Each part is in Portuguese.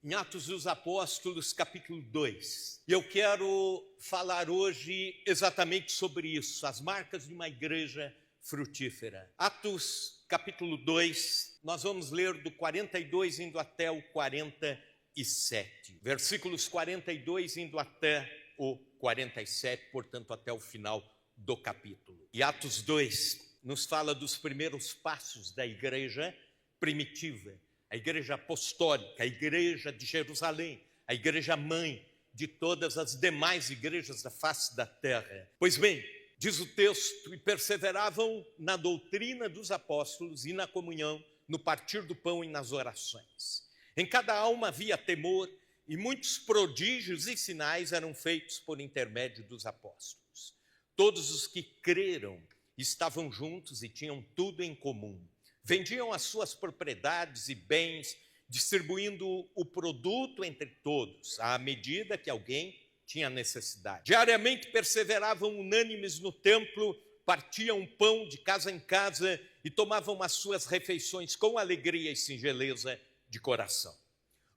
em Atos dos Apóstolos, capítulo 2. E eu quero falar hoje exatamente sobre isso, as marcas de uma igreja frutífera. Atos, capítulo 2, nós vamos ler do 42 indo até o 47. Versículos 42 indo até o 47, portanto, até o final do capítulo. E Atos 2 nos fala dos primeiros passos da igreja primitiva, a igreja apostólica, a igreja de Jerusalém, a igreja mãe de todas as demais igrejas da face da terra. Pois bem, diz o texto, e perseveravam na doutrina dos apóstolos e na comunhão, no partir do pão e nas orações. Em cada alma havia temor, e muitos prodígios e sinais eram feitos por intermédio dos apóstolos. Todos os que creram estavam juntos e tinham tudo em comum. Vendiam as suas propriedades e bens, distribuindo o produto entre todos, à medida que alguém tinha necessidade. Diariamente perseveravam unânimes no templo, partiam pão de casa em casa e tomavam as suas refeições com alegria e singeleza de coração,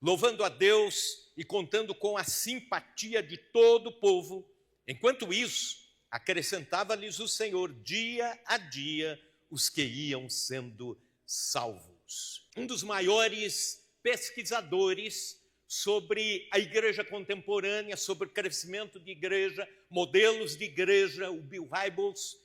louvando a Deus e contando com a simpatia de todo o povo. Enquanto isso, acrescentava-lhes o Senhor dia a dia os que iam sendo salvos. Um dos maiores pesquisadores sobre a igreja contemporânea, sobre o crescimento de igreja, modelos de igreja, o Bill Hybels,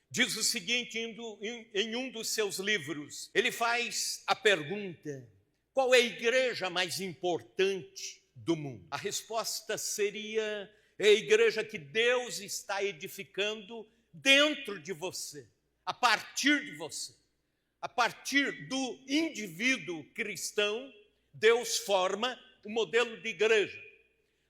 diz o seguinte em um dos seus livros. Ele faz a pergunta: qual é a igreja mais importante do mundo? A resposta seria: é a igreja que Deus está edificando dentro de você, a partir de você. A partir do indivíduo cristão, Deus forma o modelo de igreja.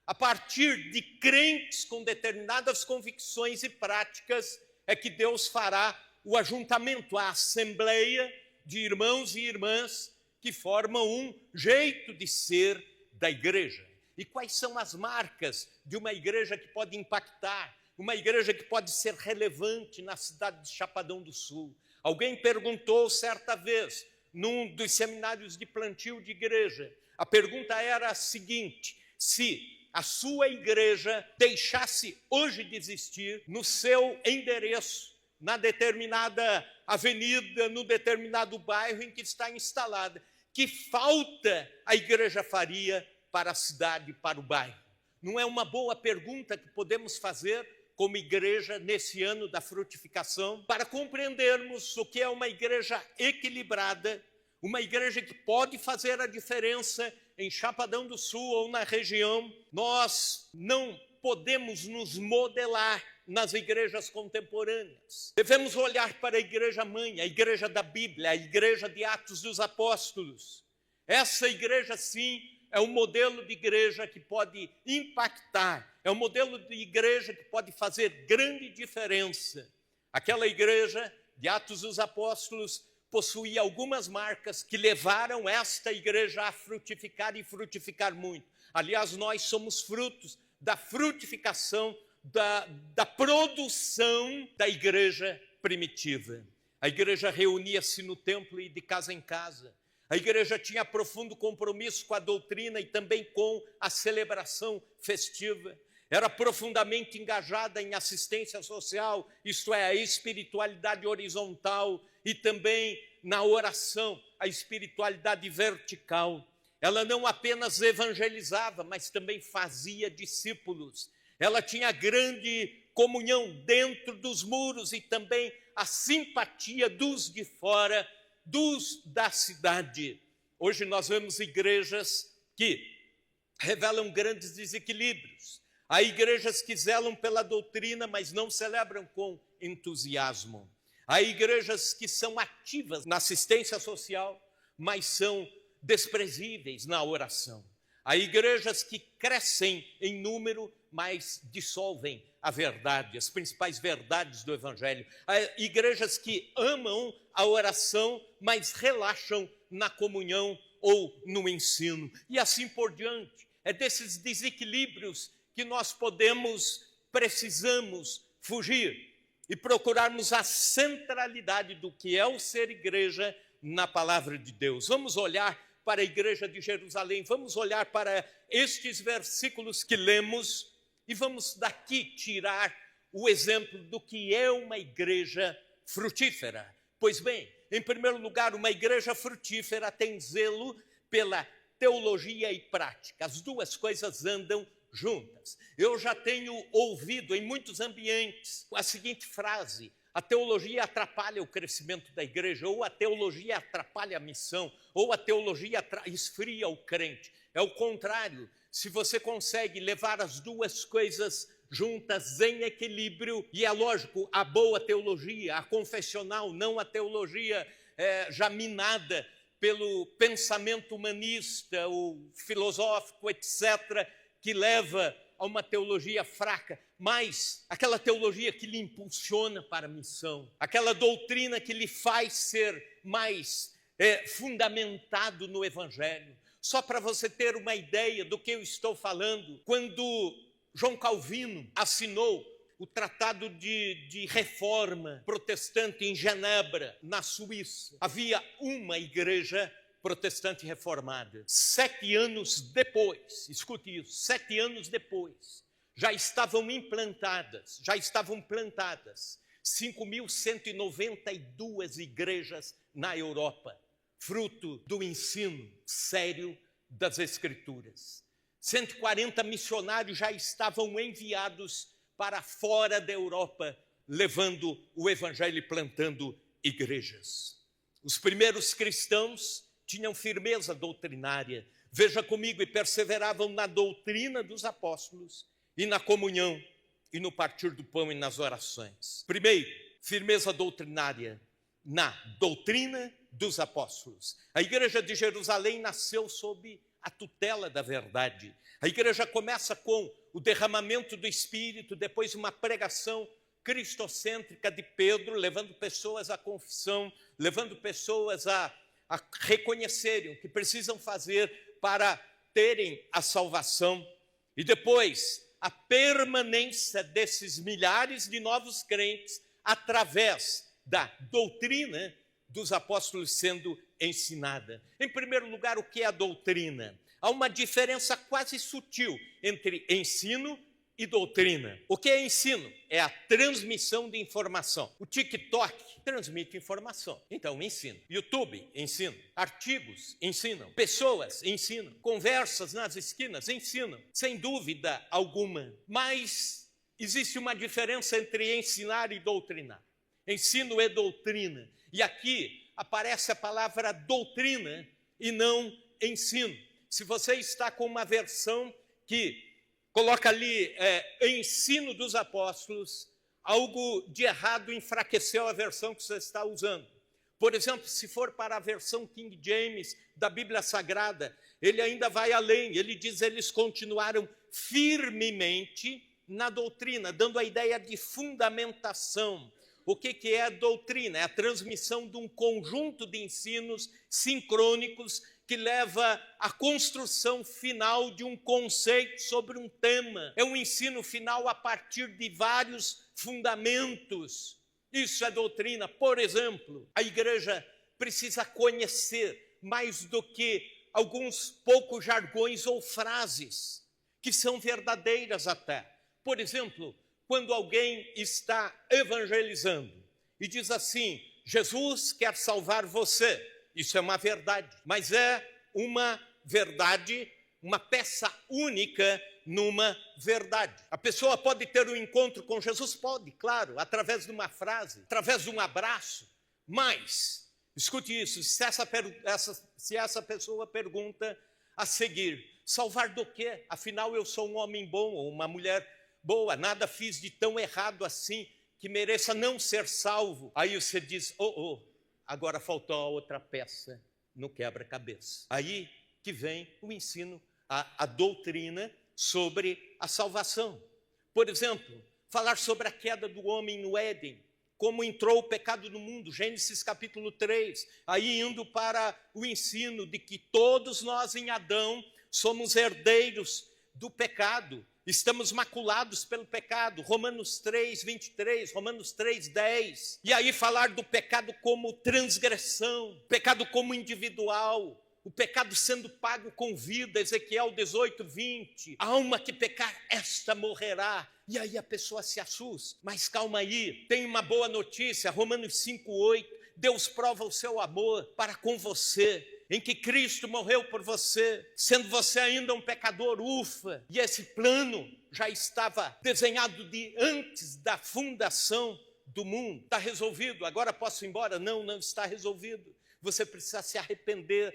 A partir de crentes com determinadas convicções e práticas, é que Deus fará o ajuntamento, a assembleia de irmãos e irmãs que formam um jeito de ser da igreja. E quais são as marcas de uma igreja que pode impactar, uma igreja que pode ser relevante na cidade de Chapadão do Sul? Alguém perguntou certa vez, num dos seminários de plantio de igreja, a pergunta era a seguinte: se a sua igreja deixasse hoje de existir no seu endereço, na determinada avenida, no determinado bairro em que está instalada, que falta a igreja faria para a cidade, para o bairro? Não é uma boa pergunta que podemos fazer como igreja nesse ano da frutificação, para compreendermos o que é uma igreja equilibrada, uma igreja que pode fazer a diferença em Chapadão do Sul ou na região. Nós não podemos nos modelar nas igrejas contemporâneas. Devemos olhar para a igreja mãe, a igreja da Bíblia, a igreja de Atos dos Apóstolos. Essa igreja, sim, é um modelo de igreja que pode impactar, é um modelo de igreja que pode fazer grande diferença. Aquela igreja de Atos dos Apóstolos possuía algumas marcas que levaram esta igreja a frutificar e frutificar muito. Aliás, nós somos frutos da frutificação, da produção da igreja primitiva. A igreja reunia-se no templo e de casa em casa. A igreja tinha profundo compromisso com a doutrina e também com a celebração festiva. Era profundamente engajada em assistência social, isto é, a espiritualidade horizontal, e também na oração, a espiritualidade vertical. Ela não apenas evangelizava, mas também fazia discípulos. Ela tinha grande comunhão dentro dos muros e também a simpatia dos de fora, dos da cidade. Hoje nós vemos igrejas que revelam grandes desequilíbrios. Há igrejas que zelam pela doutrina, mas não celebram com entusiasmo. Há igrejas que são ativas na assistência social, mas são desprezíveis na oração. Há igrejas que crescem em número, mas dissolvem a verdade, as principais verdades do Evangelho. Há igrejas que amam a oração, mas relaxam na comunhão ou no ensino. E assim por diante. É desses desequilíbrios que nós precisamos fugir e procurarmos a centralidade do que é o ser igreja na palavra de Deus. Vamos olhar para a igreja de Jerusalém. Vamos olhar para estes versículos que lemos e vamos daqui tirar o exemplo do que é uma igreja frutífera. Pois bem, em primeiro lugar, uma igreja frutífera tem zelo pela teologia e prática. As duas coisas andam juntas. Eu já tenho ouvido em muitos ambientes a seguinte frase: a teologia atrapalha o crescimento da igreja, ou a teologia atrapalha a missão, ou a teologia esfria o crente. É o contrário. Se você consegue levar as duas coisas juntas em equilíbrio, e é lógico, a boa teologia, a confessional, não a teologia já minada pelo pensamento humanista, o filosófico, etc., que leva a uma teologia fraca, mas aquela teologia que lhe impulsiona para a missão, aquela doutrina que lhe faz ser mais fundamentado no Evangelho. Só para você ter uma ideia do que eu estou falando, quando João Calvino assinou o Tratado de Reforma Protestante em Genebra, na Suíça, havia uma igreja protestante reformada. 7 anos depois, escute isso, 7 anos depois, já estavam plantadas 5.192 igrejas na Europa, fruto do ensino sério das Escrituras. 140 missionários já estavam enviados para fora da Europa, levando o Evangelho e plantando igrejas. Os primeiros cristãos tinham firmeza doutrinária, veja comigo, e perseveravam na doutrina dos apóstolos e na comunhão e no partir do pão e nas orações. Primeiro, firmeza doutrinária na doutrina dos apóstolos. A igreja de Jerusalém nasceu sob a tutela da verdade. A igreja começa com o derramamento do Espírito, depois uma pregação cristocêntrica de Pedro, levando pessoas à confissão, levando pessoas a reconhecerem o que precisam fazer para terem a salvação. E depois, a permanência desses milhares de novos crentes através da doutrina dos apóstolos sendo ensinada. Em primeiro lugar, o que é a doutrina? Há uma diferença quase sutil entre ensino e doutrina. O que é ensino? É a transmissão de informação. O TikTok transmite informação, então ensino. YouTube, ensino. Artigos, ensinam. Pessoas, ensinam. Conversas nas esquinas, ensinam. Sem dúvida alguma. Mas existe uma diferença entre ensinar e doutrinar. Ensino é doutrina. E aqui aparece a palavra doutrina e não ensino. Se você está com uma versão que coloca ali ensino dos apóstolos, algo de errado enfraqueceu a versão que você está usando. Por exemplo, se for para a versão King James da Bíblia Sagrada, ele ainda vai além. Ele diz: eles continuaram firmemente na doutrina, dando a ideia de fundamentação. O que é a doutrina? É a transmissão de um conjunto de ensinos sincrônicos que leva à construção final de um conceito sobre um tema. É um ensino final a partir de vários fundamentos. Isso é doutrina. Por exemplo, a igreja precisa conhecer mais do que alguns poucos jargões ou frases que são verdadeiras até. Por exemplo, quando alguém está evangelizando e diz assim: Jesus quer salvar você. Isso é uma verdade, mas é uma verdade, uma peça única numa verdade. A pessoa pode ter um encontro com Jesus? Pode, claro, através de uma frase, através de um abraço, mas, escute isso, se essa pessoa pergunta a seguir: salvar do quê? Afinal, eu sou um homem bom ou uma mulher boa, nada fiz de tão errado assim que mereça não ser salvo. Aí você diz: agora faltou a outra peça no quebra-cabeça. Aí que vem o ensino, a doutrina sobre a salvação. Por exemplo, falar sobre a queda do homem no Éden, como entrou o pecado no mundo, Gênesis capítulo 3, aí indo para o ensino de que todos nós em Adão somos herdeiros do pecado, estamos maculados pelo pecado, Romanos 3, 23, Romanos 3, 10. E aí falar do pecado como transgressão, pecado como individual, o pecado sendo pago com vida, Ezequiel 18, 20. A alma que pecar, esta morrerá. E aí a pessoa se assusta. Mas calma aí, tem uma boa notícia, Romanos 5, 8. Deus prova o seu amor para com você, em que Cristo morreu por você, sendo você ainda um pecador, ufa. E esse plano já estava desenhado de antes da fundação do mundo. Está resolvido, agora posso ir embora? Não, não está resolvido. Você precisa se arrepender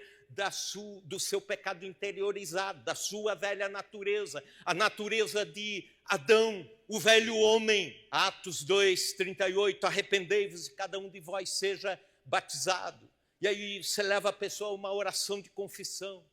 do seu pecado interiorizado, da sua velha natureza, a natureza de Adão, o velho homem. Atos 2, 38, arrependei-vos e cada um de vós seja batizado. E aí você leva a pessoa a uma oração de confissão.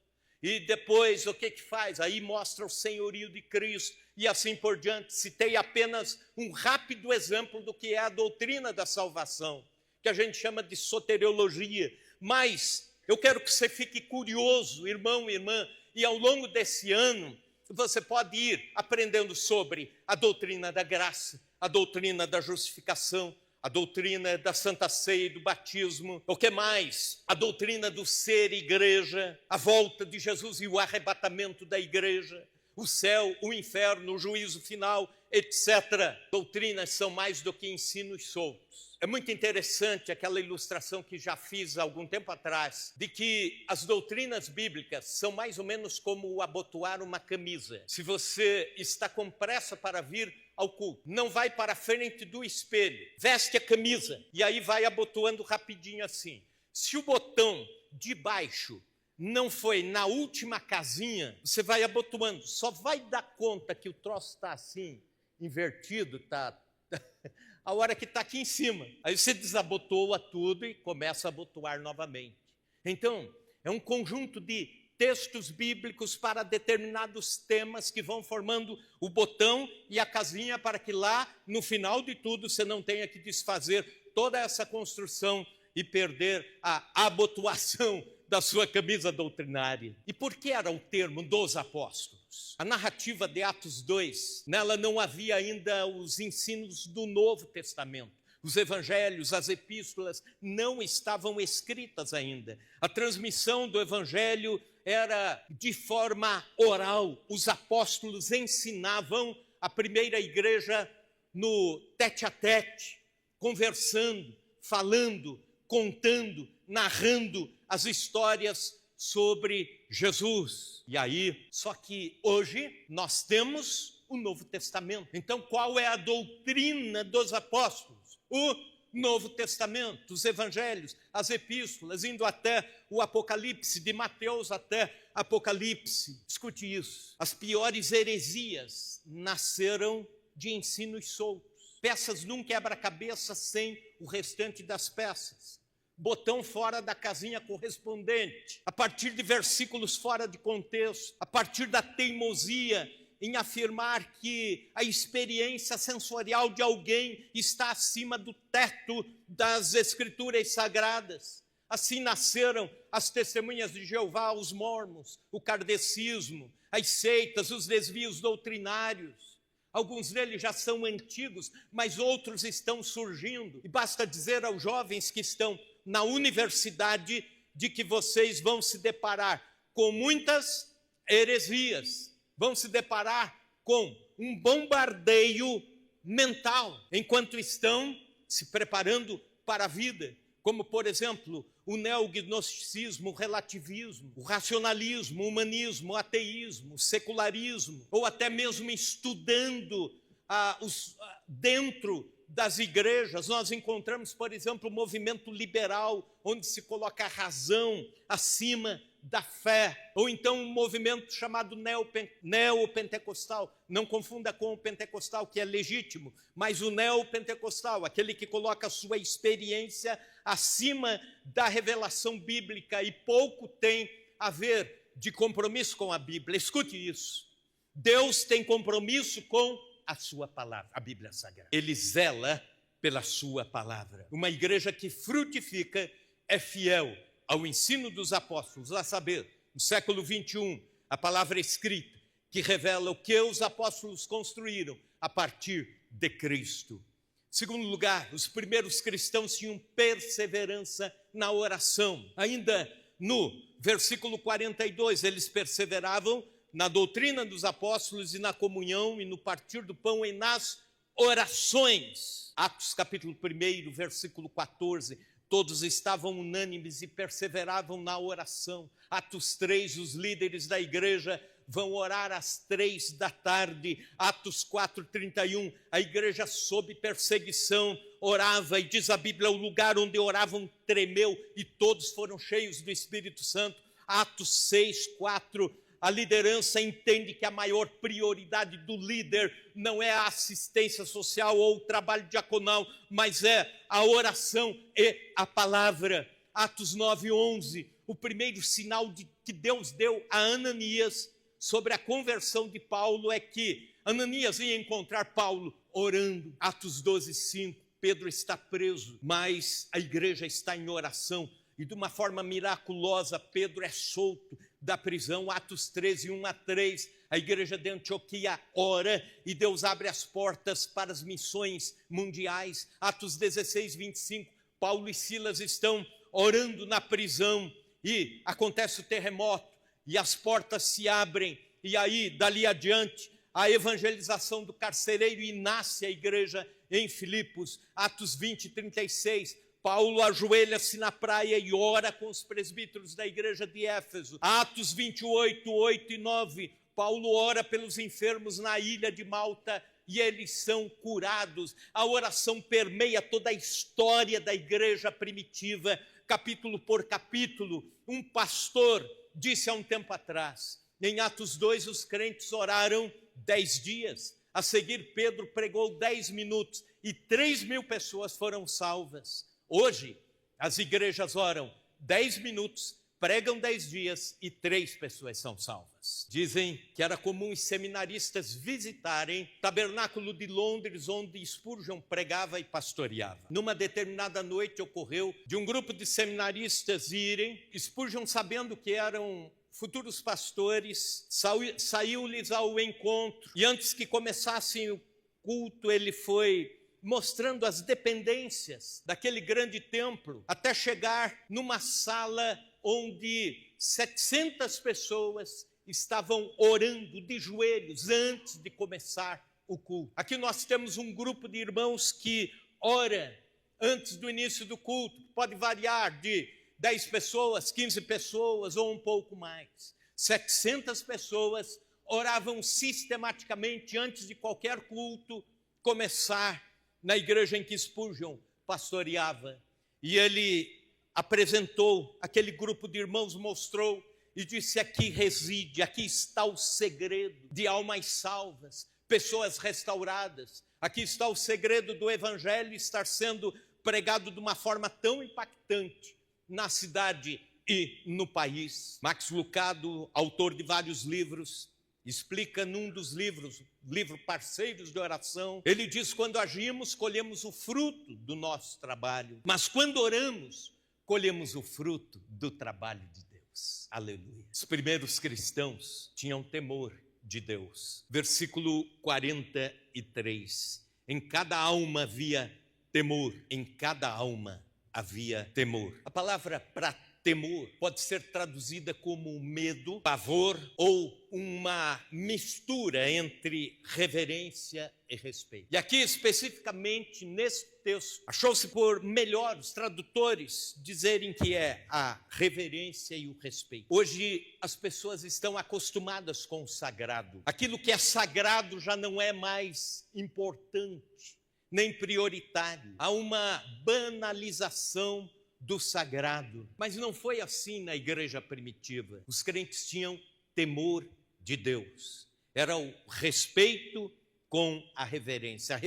E depois o que faz? Aí mostra o senhorio de Cristo e assim por diante. Citei apenas um rápido exemplo do que é a doutrina da salvação, que a gente chama de soteriologia. Mas eu quero que você fique curioso, irmão e irmã, e ao longo desse ano você pode ir aprendendo sobre a doutrina da graça, a doutrina da justificação, a doutrina da Santa Ceia e do batismo. O que mais? A doutrina do ser igreja, a volta de Jesus e o arrebatamento da igreja, o céu, o inferno, o juízo final, etc. Doutrinas são mais do que ensinos soltos. É muito interessante aquela ilustração que já fiz há algum tempo atrás, de que as doutrinas bíblicas são mais ou menos como abotoar uma camisa. Se você está com pressa para vir ao culto, não vai para a frente do espelho, veste a camisa e aí vai abotoando rapidinho assim. Se o botão de baixo não foi na última casinha, você vai abotoando, só vai dar conta que o troço está assim, invertido, está a hora que está aqui em cima. Aí você desabotoa tudo e começa a abotoar novamente. Então, é um conjunto de textos bíblicos para determinados temas que vão formando o botão e a casinha para que lá, no final de tudo, você não tenha que desfazer toda essa construção e perder a abotoação da sua camisa doutrinária. E por que era o termo dos apóstolos? A narrativa de Atos 2, nela não havia ainda os ensinos do Novo Testamento. Os evangelhos, as epístolas não estavam escritas ainda. A transmissão do evangelho era de forma oral. Os apóstolos ensinavam a primeira igreja no tete-a-tete, conversando, falando, contando, narrando as histórias sobre Jesus. E aí, só que hoje nós temos o Novo Testamento. Então, qual é a doutrina dos apóstolos? O Novo Testamento, os evangelhos, as epístolas, indo até o Apocalipse, de Mateus até Apocalipse. Escute isso. As piores heresias nasceram de ensinos soltos. Peças num quebra-cabeça sem o restante das peças. Botão fora da casinha correspondente, a partir de versículos fora de contexto, a partir da teimosia em afirmar que a experiência sensorial de alguém está acima do teto das escrituras sagradas. Assim nasceram as testemunhas de Jeová, os mormons, o kardecismo, as seitas, os desvios doutrinários. Alguns deles já são antigos, mas outros estão surgindo. E basta dizer aos jovens que estão na universidade de que vocês vão se deparar com muitas heresias, vão se deparar com um bombardeio mental, enquanto estão se preparando para a vida, como, por exemplo, o neognosticismo, o relativismo, o racionalismo, o humanismo, o ateísmo, o secularismo, ou até mesmo estudando dentro das igrejas, nós encontramos, por exemplo, o movimento liberal, onde se coloca a razão acima da fé, ou então um movimento chamado neopentecostal. Não confunda com o pentecostal, que é legítimo, mas o neopentecostal, aquele que coloca a sua experiência acima da revelação bíblica e pouco tem a ver de compromisso com a Bíblia. Escute isso. Deus tem compromisso com a sua palavra, a Bíblia Sagrada. Ele zela pela sua palavra. Uma igreja que frutifica é fiel ao ensino dos apóstolos, a saber, no século 21, a palavra escrita, que revela o que os apóstolos construíram a partir de Cristo. Segundo lugar, os primeiros cristãos tinham perseverança na oração. Ainda no versículo 42, eles perseveravam na doutrina dos apóstolos e na comunhão e no partir do pão e nas orações. Atos capítulo 1, versículo 14, todos estavam unânimes e perseveravam na oração. Atos 3, os líderes da igreja vão orar às 3 da tarde. Atos 4:31, a igreja sob perseguição orava, e diz a Bíblia, o lugar onde oravam tremeu e todos foram cheios do Espírito Santo. Atos 6:4, a liderança entende que a maior prioridade do líder não é a assistência social ou o trabalho diaconal, mas é a oração e a palavra. Atos 9:11, o primeiro sinal que Deus deu a Ananias sobre a conversão de Paulo é que Ananias ia encontrar Paulo orando. Atos 12:5, Pedro está preso, mas a igreja está em oração e de uma forma miraculosa Pedro é solto da prisão. Atos 13:1-3, a igreja de Antioquia ora e Deus abre as portas para as missões mundiais. Atos 16:25, Paulo e Silas estão orando na prisão e acontece o terremoto e as portas se abrem, e aí dali adiante a evangelização do carcereiro e nasce a igreja em Filipos. Atos 20:36, Paulo ajoelha-se na praia e ora com os presbíteros da igreja de Éfeso. Atos 28:8 e 9, Paulo ora pelos enfermos na ilha de Malta e eles são curados. A oração permeia toda a história da igreja primitiva, capítulo por capítulo. Um pastor disse há um tempo atrás, em Atos 2, os crentes oraram 10 dias. A seguir, Pedro pregou 10 minutos e 3.000 pessoas foram salvas. Hoje, as igrejas oram 10 minutos, pregam 10 dias e 3 pessoas são salvas. Dizem que era comum os seminaristas visitarem o tabernáculo de Londres, onde Spurgeon pregava e pastoreava. Numa determinada noite ocorreu de um grupo de seminaristas irem, Spurgeon, sabendo que eram futuros pastores, saiu-lhes ao encontro, e antes que começassem o culto, ele foi mostrando as dependências daquele grande templo, até chegar numa sala onde 700 pessoas estavam orando de joelhos antes de começar o culto. Aqui nós temos um grupo de irmãos que ora antes do início do culto, pode variar de 10 pessoas, 15 pessoas ou um pouco mais. 700 pessoas oravam sistematicamente antes de qualquer culto começar na igreja em que Spurgeon pastoreava. E ele apresentou aquele grupo de irmãos, mostrou e disse: aqui reside, aqui está o segredo de almas salvas, pessoas restauradas. Aqui está o segredo do evangelho estar sendo pregado de uma forma tão impactante na cidade e no país. Max Lucado, autor de vários livros, explica num dos livros, livro Parceiros de Oração, ele diz: quando agimos, colhemos o fruto do nosso trabalho, mas quando oramos, colhemos o fruto do trabalho de Deus. Aleluia. Os primeiros cristãos tinham temor de Deus. Versículo 43. Em cada alma havia temor, em cada alma havia temor. A palavra para temor pode ser traduzida como medo, pavor ou uma mistura entre reverência e respeito. E aqui especificamente nesse texto, achou-se por melhor os tradutores dizerem que é a reverência e o respeito. Hoje as pessoas estão acostumadas com o sagrado. Aquilo que é sagrado já não é mais importante, nem prioritário. Há uma banalização do sagrado. Mas não foi assim na igreja primitiva. Os crentes tinham temor de Deus. Era o respeito com a reverência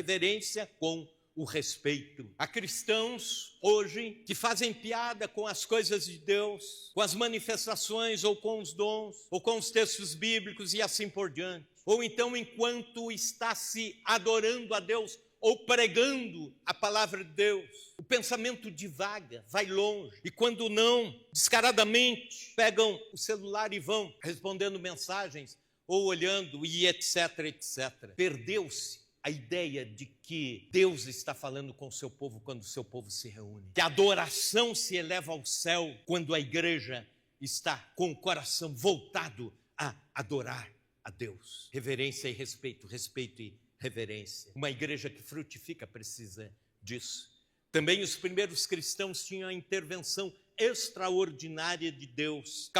com o respeito. Há cristãos hoje que fazem piada com as coisas de Deus, com as manifestações ou com os dons, ou com os textos bíblicos e assim por diante. Ou então, enquanto está se adorando a Deus ou pregando a palavra de Deus, o pensamento divaga, vai longe, e quando não, descaradamente, pegam o celular e vão respondendo mensagens, ou olhando, e etc, etc. Perdeu-se a ideia de que Deus está falando com o seu povo quando o seu povo se reúne, que a adoração se eleva ao céu quando a igreja está com o coração voltado a adorar a Deus. Reverência e respeito, respeito e reverência. Uma igreja que frutifica precisa disso. Também os primeiros cristãos tinham a intervenção extraordinária de Deus.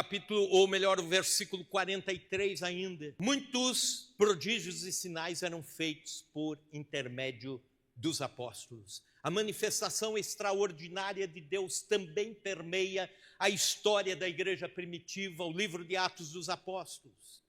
O versículo 43 ainda. Muitos prodígios e sinais eram feitos por intermédio dos apóstolos. A manifestação extraordinária de Deus também permeia a história da igreja primitiva, o livro de Atos dos Apóstolos.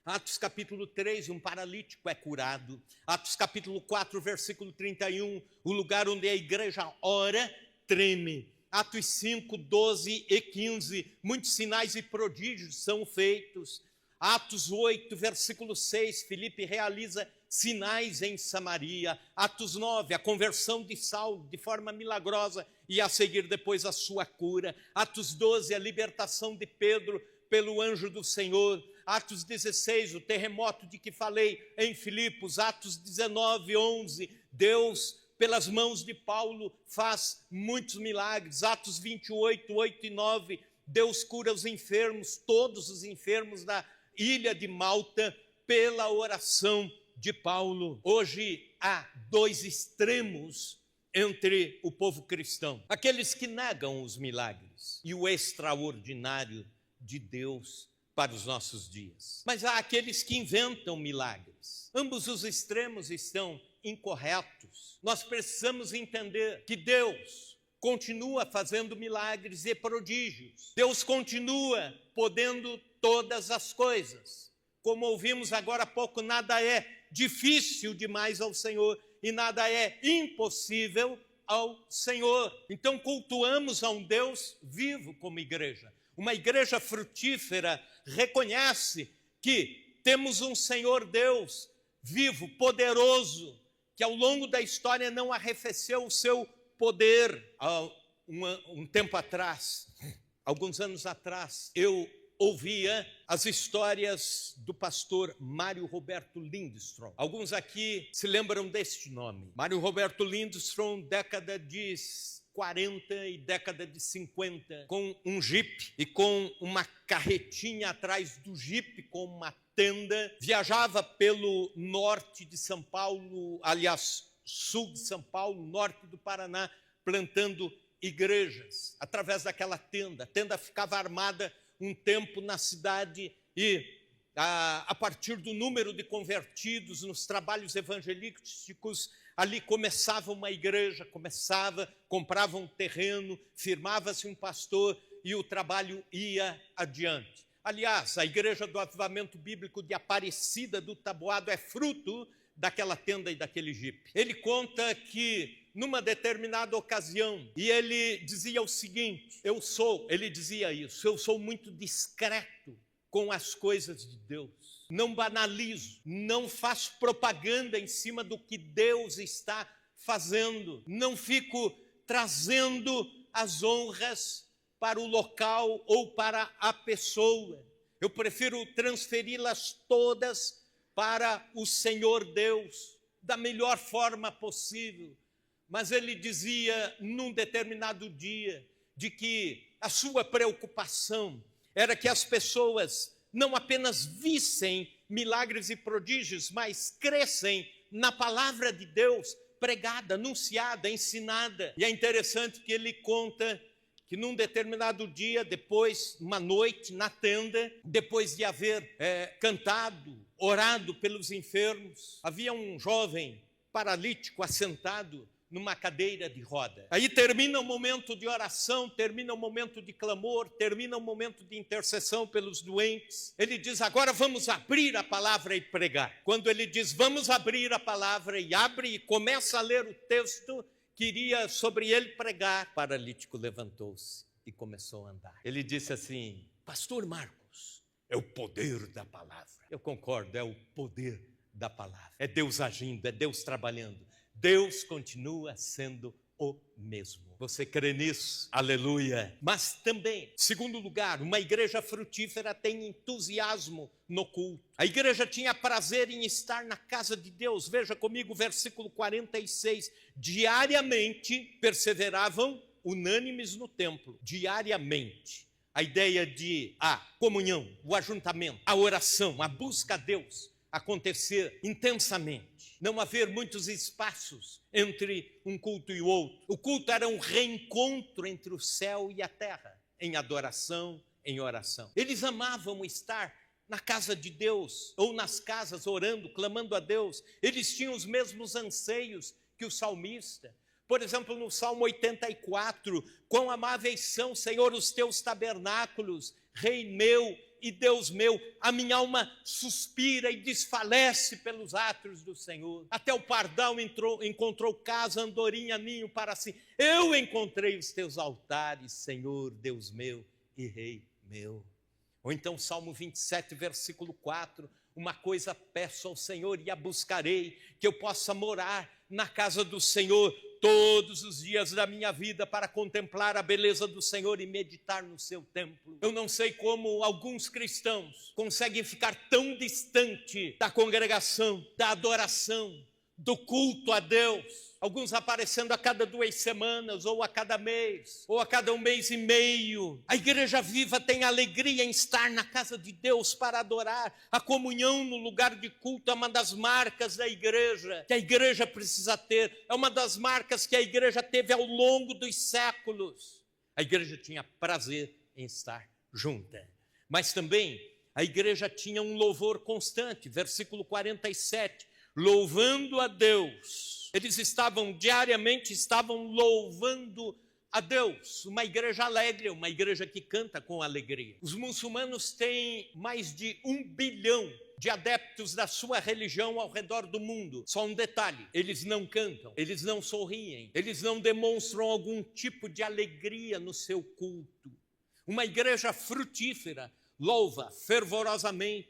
Atos capítulo 3, um paralítico é curado. Atos capítulo 4, versículo 31, o lugar onde a igreja ora, treme. Atos 5, 12 e 15, muitos sinais e prodígios são feitos. Atos 8, versículo 6, Filipe realiza sinais em Samaria. Atos 9, a conversão de Saulo de forma milagrosa e a seguir depois a sua cura. Atos 12, a libertação de Pedro pelo anjo do Senhor. Atos 16, o terremoto de que falei em Filipos. Atos 19, 11, Deus, pelas mãos de Paulo, faz muitos milagres. Atos 28, 8 e 9, Deus cura os enfermos, todos os enfermos da ilha de Malta, pela oração de Paulo. Hoje há dois extremos entre o povo cristão: aqueles que negam os milagres e o extraordinário de Deus para os nossos dias. Mas há aqueles que inventam milagres. Ambos os extremos estão incorretos. Nós precisamos entender que Deus continua fazendo milagres e prodígios. Deus continua podendo todas as coisas. Como ouvimos agora há pouco, nada é difícil demais ao Senhor e nada é impossível ao Senhor. Então cultuamos a um Deus vivo como igreja. Uma igreja frutífera reconhece que temos um Senhor Deus vivo, poderoso, que ao longo da história não arrefeceu o seu poder. Há um tempo atrás, alguns anos atrás, eu ouvia as histórias do pastor Mário Roberto Lindström. Alguns aqui se lembram deste nome. Mário Roberto Lindström, década de 40 e década de 50, com um jipe e com uma carretinha atrás do jipe, com uma tenda, viajava pelo norte de São Paulo, aliás, sul de São Paulo, norte do Paraná, plantando igrejas, através daquela tenda. A tenda ficava armada um tempo na cidade e a partir do número de convertidos nos trabalhos evangelísticos, ali começava uma igreja, comprava um terreno, firmava-se um pastor e o trabalho ia adiante. Aliás, a igreja do Avivamento Bíblico de Aparecida do Taboado é fruto daquela tenda e daquele jipe. Ele conta que numa determinada ocasião, e ele dizia o seguinte: eu sou muito discreto com as coisas de Deus. Não banalizo, não faço propaganda em cima do que Deus está fazendo. Não fico trazendo as honras para o local ou para a pessoa. Eu prefiro transferi-las todas para o Senhor Deus, da melhor forma possível. Mas ele dizia, num determinado dia, de que a sua preocupação era que as pessoas não apenas vissem milagres e prodígios, mas crescem na palavra de Deus, pregada, anunciada, ensinada. E é interessante que ele conta que num determinado dia, depois, uma noite na tenda, depois de haver cantado, orado pelos enfermos, havia um jovem paralítico assentado numa cadeira de roda. Aí termina o momento de oração, termina o momento de clamor, termina o momento de intercessão pelos doentes. Ele diz, agora vamos abrir a palavra e pregar. Quando ele diz, vamos abrir a palavra, e abre e começa a ler o texto que iria sobre ele pregar, o paralítico levantou-se e começou a andar. Ele disse assim, pastor Marcos, é o poder da palavra. Eu concordo, é o poder da palavra. É Deus agindo, é Deus trabalhando. Deus continua sendo o mesmo. Você crê nisso? Aleluia. Mas também, segundo lugar, uma igreja frutífera tem entusiasmo no culto. A igreja tinha prazer em estar na casa de Deus. Veja comigo o versículo 46. Diariamente perseveravam unânimes no templo. Diariamente. a ideia de a comunhão, o ajuntamento, a oração, a busca a Deus acontecer intensamente. Não haver muitos espaços entre um culto e o outro. O culto era um reencontro entre o céu e a terra, em adoração, em oração. Eles amavam estar na casa de Deus, ou nas casas, orando, clamando a Deus. Eles tinham os mesmos anseios que o salmista. Por exemplo, no Salmo 84, quão amáveis são, Senhor, os teus tabernáculos, Rei meu e Deus meu, a minha alma suspira e desfalece pelos átrios do Senhor. Até o pardal encontrou casa, andorinha, ninho para si. Eu encontrei os teus altares, Senhor, Deus meu e Rei meu. Ou então Salmo 27, versículo 4, uma coisa peço ao Senhor e a buscarei, que eu possa morar na casa do Senhor todos os dias da minha vida para contemplar a beleza do Senhor e meditar no seu templo. Eu não sei como alguns cristãos conseguem ficar tão distante da congregação, da adoração, do culto a Deus. Alguns aparecendo a cada 2 semanas, ou a cada mês, ou a cada 1 mês e meio. A igreja viva tem alegria em estar na casa de Deus para adorar. A comunhão no lugar de culto é uma das marcas da igreja, que a igreja precisa ter. É uma das marcas que a igreja teve ao longo dos séculos. A igreja tinha prazer em estar junta. Mas também a igreja tinha um louvor constante. Versículo 47, louvando a Deus. Eles diariamente louvando a Deus. Uma igreja alegre, uma igreja que canta com alegria. Os muçulmanos têm mais de 1 bilhão de adeptos da sua religião ao redor do mundo. Só um detalhe, eles não cantam, eles não sorriem, eles não demonstram algum tipo de alegria no seu culto. Uma igreja frutífera louva fervorosamente,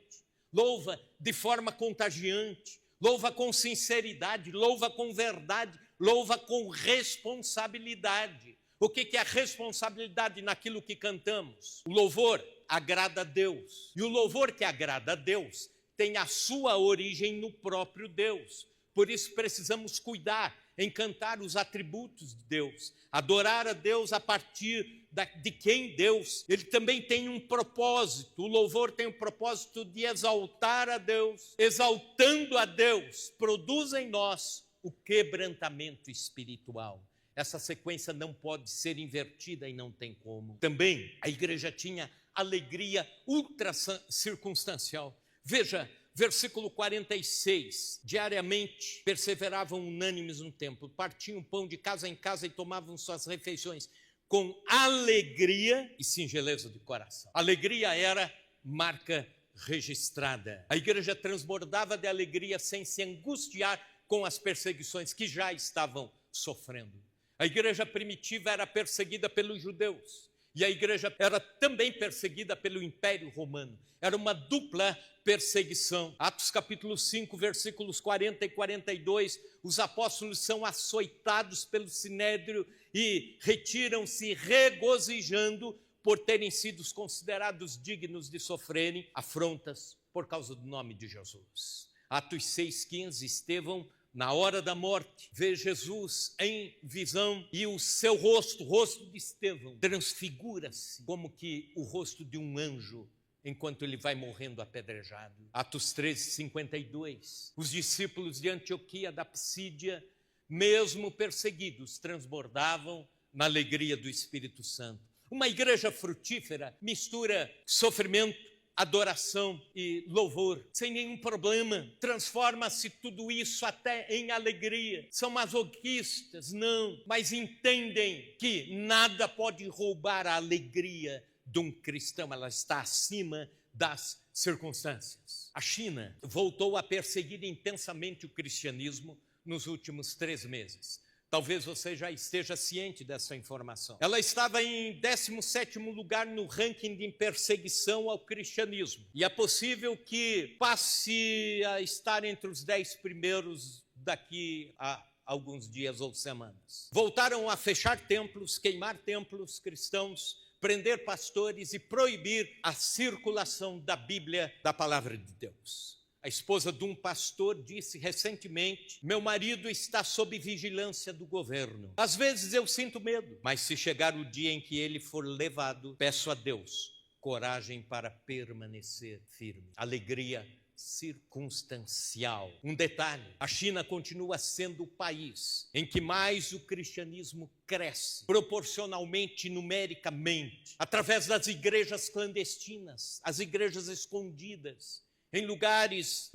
louva de forma contagiante, louva com sinceridade, louva com verdade, louva com responsabilidade. O que é responsabilidade naquilo que cantamos? O louvor agrada a Deus. E o louvor que agrada a Deus tem a sua origem no próprio Deus. Por isso precisamos cuidar em cantar os atributos de Deus, adorar a Deus a partir de quem Deus. Ele também tem um propósito. O louvor tem o propósito de exaltar a Deus. Exaltando a Deus, produz em nós o quebrantamento espiritual. Essa sequência não pode ser invertida e não tem como. Também a igreja tinha alegria ultra circunstancial. Veja, versículo 46, diariamente perseveravam unânimes no templo, partiam pão de casa em casa e tomavam suas refeições com alegria e singeleza de coração. Alegria era marca registrada. A igreja transbordava de alegria sem se angustiar com as perseguições que já estavam sofrendo. A igreja primitiva era perseguida pelos judeus e a igreja era também perseguida pelo Império Romano. Era uma dupla perseguição. Atos capítulo 5, versículos 40 e 42, os apóstolos são açoitados pelo sinédrio e retiram-se regozijando por terem sido considerados dignos de sofrerem afrontas por causa do nome de Jesus. Atos 6,15, Estevão, na hora da morte, vê Jesus em visão e o seu rosto, o rosto de Estevão, transfigura-se como que o rosto de um anjo, enquanto ele vai morrendo apedrejado. Atos 13:52. Os discípulos de Antioquia da Psídia, mesmo perseguidos, transbordavam na alegria do Espírito Santo. Uma igreja frutífera mistura sofrimento, adoração e louvor, sem nenhum problema. Transforma-se tudo isso até em alegria. São masoquistas? Não, mas entendem que nada pode roubar a alegria de um cristão. Ela está acima das circunstâncias. A China voltou a perseguir intensamente o cristianismo nos últimos 3 meses. Talvez você já esteja ciente dessa informação. Ela estava em 17º lugar no ranking de perseguição ao cristianismo. E é possível que passe a estar entre os 10 primeiros daqui a alguns dias ou semanas. Voltaram a fechar templos, queimar templos cristãos, prender pastores e proibir a circulação da Bíblia, da palavra de Deus. a esposa de um pastor, disse recentemente: meu marido está sob vigilância do governo. Às vezes eu sinto medo, mas se chegar o dia em que ele for levado, peço a Deus coragem para permanecer firme. Alegria circunstancial. Um detalhe: a China continua sendo o país em que mais o cristianismo cresce, proporcionalmente, numericamente, através das igrejas clandestinas, as igrejas escondidas, em lugares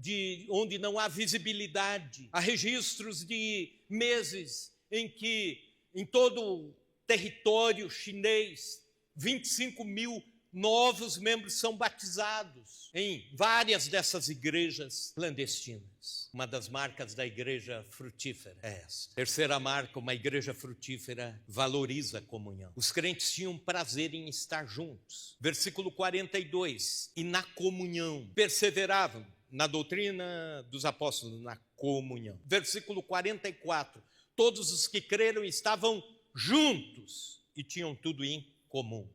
onde não há visibilidade. Há registros de meses em que, em todo o território chinês, 25 mil novos membros são batizados em várias dessas igrejas clandestinas. Uma das marcas da igreja frutífera é essa. Terceira marca: uma igreja frutífera valoriza a comunhão. Os crentes tinham prazer em estar juntos. Versículo 42, e na comunhão perseveravam na doutrina dos apóstolos, na comunhão. Versículo 44, todos os que creram estavam juntos e tinham tudo em comum.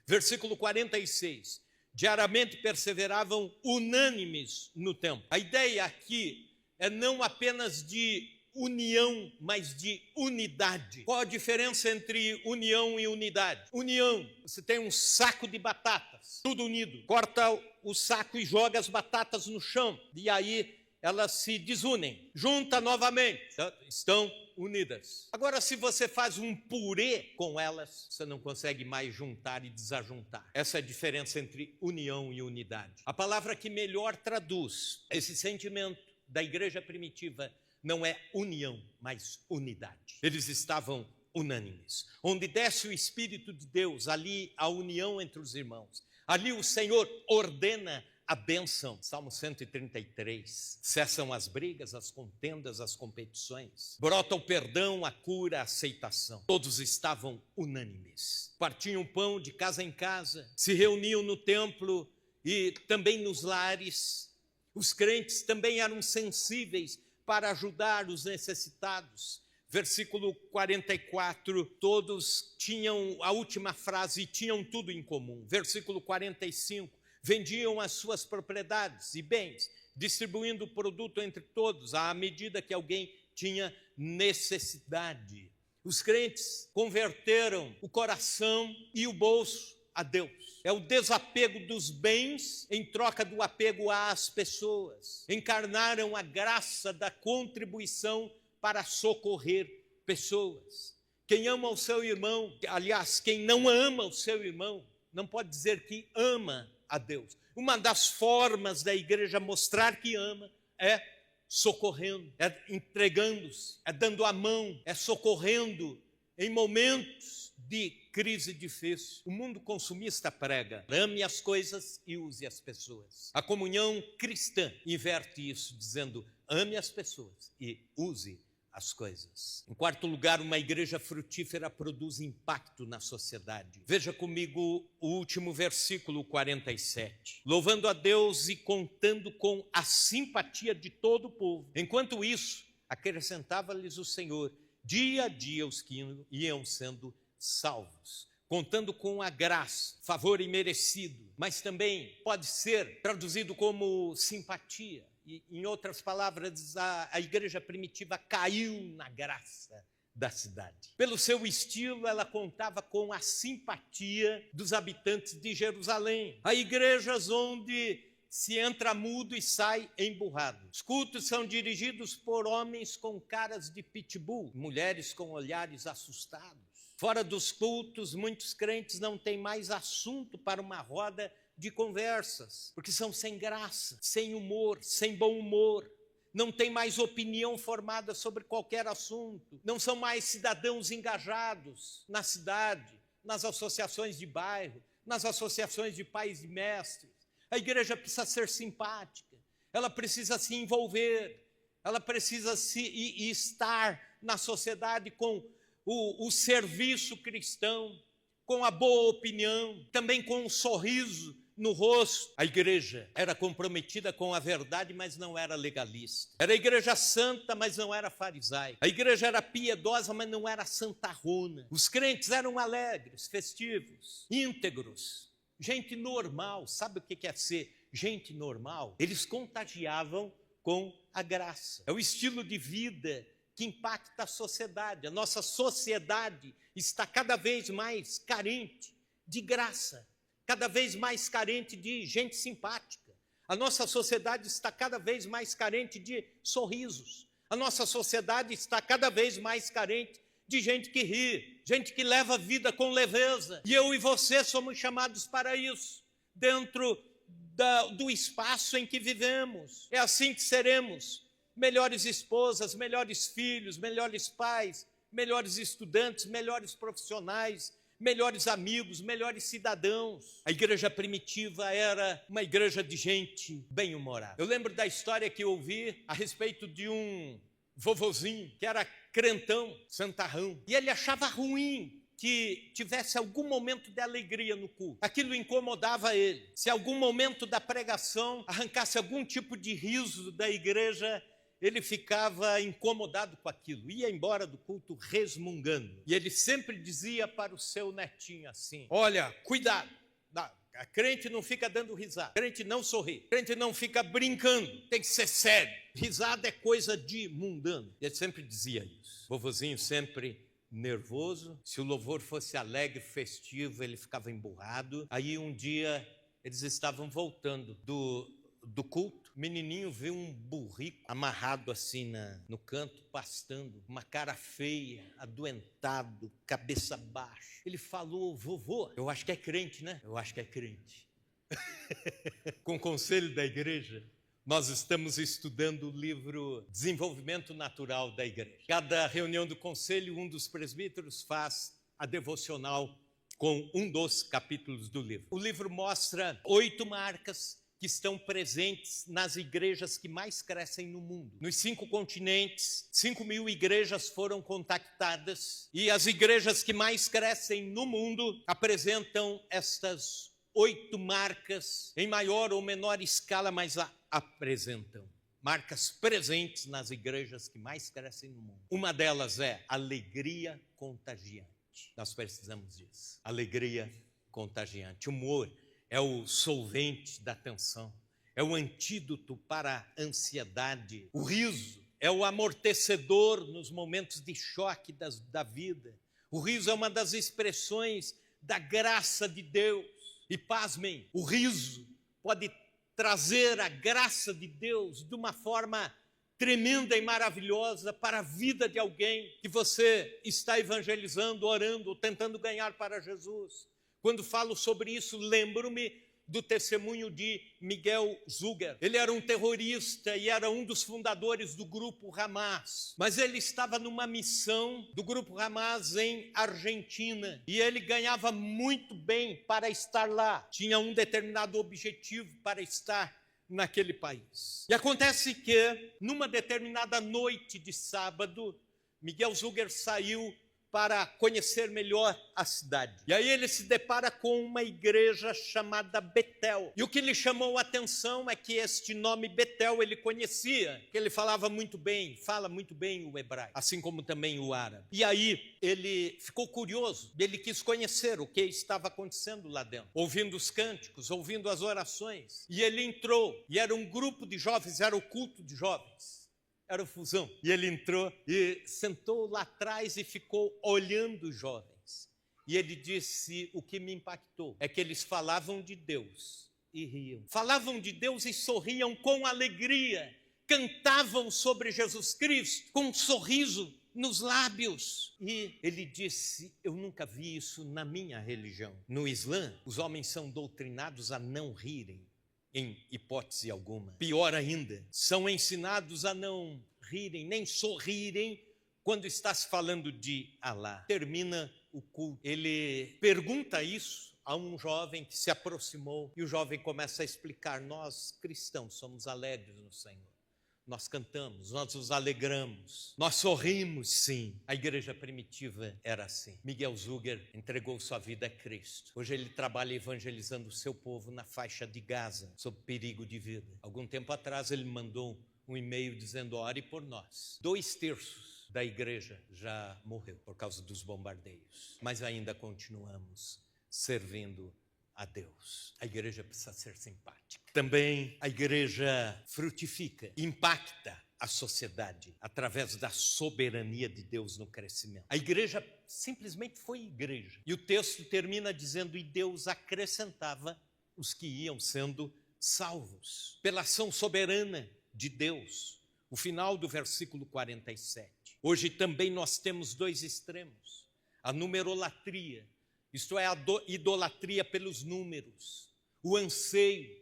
Versículo 46, diariamente perseveravam unânimes no templo. A ideia aqui é não apenas de união, mas de unidade. Qual a diferença entre união e unidade? União: você tem um saco de batatas, tudo unido, corta o saco e joga as batatas no chão, e aí elas se desunem, junta novamente, estão unidas. Agora, se você faz um purê com elas, você não consegue mais juntar e desajuntar. Essa é a diferença entre união e unidade. A palavra que melhor traduz esse sentimento da igreja primitiva não é união, mas unidade. Eles estavam unânimes. Onde desce o Espírito de Deus, ali a união entre os irmãos. Ali o Senhor ordena a bênção. Salmo 133. Cessam as brigas, as contendas, as competições. Brota o perdão, a cura, a aceitação. Todos estavam unânimes. Partiam pão de casa em casa, se reuniam no templo e também nos lares. Os crentes também eram sensíveis para ajudar os necessitados. Versículo 44, todos tinham a última frase: tinham tudo em comum. Versículo 45, vendiam as suas propriedades e bens, distribuindo o produto entre todos, à medida que alguém tinha necessidade. Os crentes converteram o coração e o bolso a Deus. É o desapego dos bens em troca do apego às pessoas. Encarnaram a graça da contribuição para socorrer pessoas. Quem ama o seu irmão, aliás, quem não ama o seu irmão, não pode dizer que ama a Deus. Uma das formas da igreja mostrar que ama é socorrendo, é entregando-se, é dando a mão, é socorrendo em momentos de crise difícil. O mundo consumista prega: ame as coisas e use as pessoas. A comunhão cristã inverte isso, dizendo: ame as pessoas e use as coisas. Em quarto lugar, uma igreja frutífera produz impacto na sociedade. Veja comigo o último versículo 47. Louvando a Deus e contando com a simpatia de todo o povo. Enquanto isso, acrescentava-lhes o Senhor dia a dia os que iam sendo salvos, contando com a graça, favor imerecido, mas também pode ser traduzido como simpatia. E, em outras palavras, a igreja primitiva caiu na graça da cidade. Pelo seu estilo, ela contava com a simpatia dos habitantes de Jerusalém. Há igrejas onde se entra mudo e sai emburrado. Os cultos são dirigidos por homens com caras de pitbull, mulheres com olhares assustados. Fora dos cultos, muitos crentes não têm mais assunto para uma roda de conversas, porque são sem graça, sem humor, sem bom humor. Não tem mais opinião formada sobre qualquer assunto. Não são mais cidadãos engajados na cidade, nas associações de bairro, nas associações de pais e mestres. A igreja precisa ser simpática, ela precisa se envolver, ela precisa estar na sociedade com o serviço cristão, com a boa opinião, também com um sorriso no rosto. A igreja era comprometida com a verdade, mas não era legalista. Era a igreja santa, mas não era farisaica. A igreja era piedosa, mas não era santarrona. Os crentes eram alegres, festivos, íntegros, gente normal. Sabe o que é ser gente normal? Eles contagiavam com a graça. É o estilo de vida que impacta a sociedade. A nossa sociedade está cada vez mais carente de graça, cada vez mais carente de gente simpática. A nossa sociedade está cada vez mais carente de sorrisos. A nossa sociedade está cada vez mais carente de gente que ri, gente que leva a vida com leveza. E eu e você somos chamados para isso, dentro do espaço em que vivemos. É assim que seremos melhores esposas, melhores filhos, melhores pais, melhores estudantes, melhores profissionais, melhores amigos, melhores cidadãos. A igreja primitiva era uma igreja de gente bem-humorada. Eu lembro da história que eu ouvi a respeito de um vovozinho que era crentão, santarrão, e ele achava ruim que tivesse algum momento de alegria no culto. Aquilo incomodava ele. Se algum momento da pregação arrancasse algum tipo de riso da igreja, ele ficava incomodado com aquilo, ia embora do culto resmungando. E ele sempre dizia para o seu netinho assim: olha, cuidado, a crente não fica dando risada, a crente não sorri, a crente não fica brincando, tem que ser sério. Risada é coisa de mundano. Ele sempre dizia isso. O vovozinho sempre nervoso. Se o louvor fosse alegre, festivo, ele ficava emburrado. Aí um dia eles estavam voltando do culto, o menininho viu um burrico amarrado assim no canto, pastando, uma cara feia, adoentado, cabeça baixa. Ele falou: vovô, eu acho que é crente, né? Eu acho que é crente. Com o conselho da igreja, nós estamos estudando o livro Desenvolvimento Natural da Igreja. Cada reunião do conselho, um dos presbíteros faz a devocional com um dos capítulos do livro. O livro mostra 8 marcas que estão presentes nas igrejas que mais crescem no mundo. Nos 5 continentes, 5.000 igrejas foram contactadas, e as igrejas que mais crescem no mundo apresentam estas 8 marcas, em maior ou menor escala, mas apresentam marcas presentes nas igrejas que mais crescem no mundo. Uma delas é alegria contagiante. Nós precisamos disso. Alegria contagiante. Humor é o solvente da tensão, é o antídoto para a ansiedade. O riso é o amortecedor nos momentos de choque da vida. O riso é uma das expressões da graça de Deus. E pasmem, o riso pode trazer a graça de Deus de uma forma tremenda e maravilhosa para a vida de alguém que você está evangelizando, orando, ou tentando ganhar para Jesus. Quando falo sobre isso, lembro-me do testemunho de Miguel Zuger. Ele era um terrorista e era um dos fundadores do grupo Hamas. Mas ele estava numa missão do grupo Hamas em Argentina. E ele ganhava muito bem para estar lá. Tinha um determinado objetivo para estar naquele país. E acontece que, numa determinada noite de sábado, Miguel Zuger saiu para conhecer melhor a cidade. E aí ele se depara com uma igreja chamada Betel. E o que lhe chamou a atenção é que este nome Betel ele conhecia, que ele falava muito bem, fala muito bem o hebraico, assim como também o árabe. E aí ele ficou curioso, ele quis conhecer o que estava acontecendo lá dentro, ouvindo os cânticos, ouvindo as orações. E ele entrou, e era um grupo de jovens, era o culto de jovens. Era o Fusão. E ele entrou e sentou lá atrás e ficou olhando os jovens. E ele disse: o que me impactou é que eles falavam de Deus e riam. Falavam de Deus e sorriam com alegria. Cantavam sobre Jesus Cristo com um sorriso nos lábios. E ele disse: eu nunca vi isso na minha religião. No Islã, os homens são doutrinados a não rirem, em hipótese alguma. Pior ainda, são ensinados a não rirem, nem sorrirem quando está se falando de Alá. Termina o culto. Ele pergunta isso a um jovem que se aproximou, e o jovem começa a explicar: nós cristãos somos alegres no Senhor. Nós cantamos, nós nos alegramos, nós sorrimos, sim. A igreja primitiva era assim. Miguel Zuger entregou sua vida a Cristo. Hoje ele trabalha evangelizando o seu povo na faixa de Gaza, sob perigo de vida. Algum tempo atrás ele mandou um e-mail dizendo: ore por nós. 2/3 da igreja já morreu por causa dos bombardeios, mas ainda continuamos servindo a Deus. A igreja precisa ser simpática. Também a igreja frutifica, impacta a sociedade através da soberania de Deus no crescimento. A igreja simplesmente foi igreja. E o texto termina dizendo: e Deus acrescentava os que iam sendo salvos pela ação soberana de Deus. O final do versículo 47. Hoje também nós temos dois extremos: a numerolatria, isto é, a idolatria pelos números, o anseio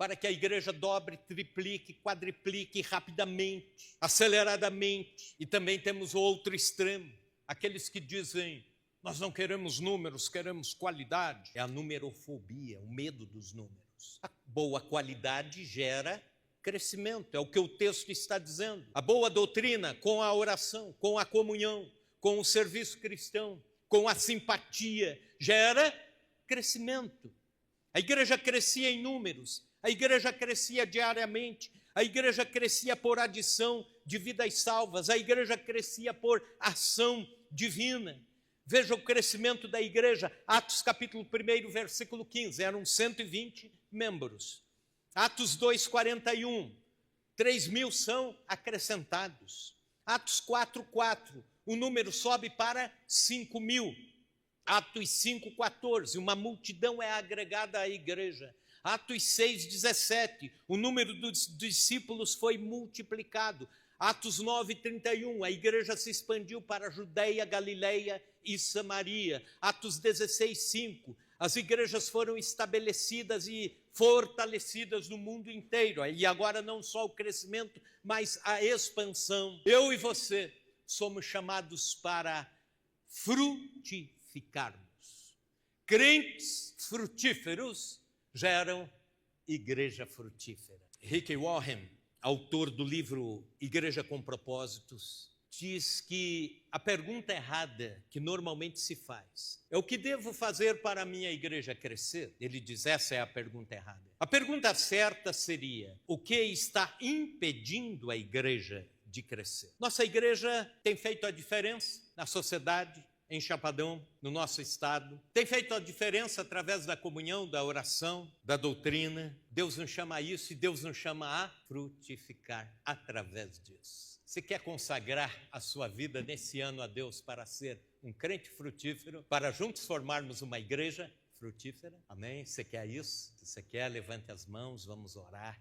para que a igreja dobre, triplique, quadriplique rapidamente, aceleradamente. E também temos o outro extremo, aqueles que dizem: nós não queremos números, queremos qualidade. É a numerofobia, o medo dos números. A boa qualidade gera crescimento, é o que o texto está dizendo. A boa doutrina, com a oração, com a comunhão, com o serviço cristão, com a simpatia, gera crescimento. A igreja crescia em números, a igreja crescia diariamente, a igreja crescia por adição de vidas salvas, a igreja crescia por ação divina. Veja o crescimento da igreja, Atos capítulo 1, versículo 15, eram 120 membros. Atos 2:41, 3.000 são acrescentados. Atos 4:4, o número sobe para 5.000. Atos 5:14, uma multidão é agregada à igreja. Atos 6:17, o número dos discípulos foi multiplicado. Atos 9:31, a igreja se expandiu para a Judeia, Galileia e Samaria. Atos 16:5, as igrejas foram estabelecidas e fortalecidas no mundo inteiro. E agora não só o crescimento, mas a expansão. Eu e você somos chamados para frutificarmos. Crentes frutíferos geram igreja frutífera. Rick Warren, autor do livro Igreja com Propósitos, diz que a pergunta errada que normalmente se faz é: o que devo fazer para a minha igreja crescer? Ele diz: essa é a pergunta errada. A pergunta certa seria: o que está impedindo a igreja de crescer? Nossa igreja tem feito a diferença na sociedade, em Chapadão, no nosso estado. Tem feito a diferença através da comunhão, da oração, da doutrina. Deus nos chama a isso e Deus nos chama a frutificar através disso. Você quer consagrar a sua vida nesse ano a Deus para ser um crente frutífero, para juntos formarmos uma igreja frutífera? Amém? Você quer isso? Se você quer, levante as mãos, vamos orar.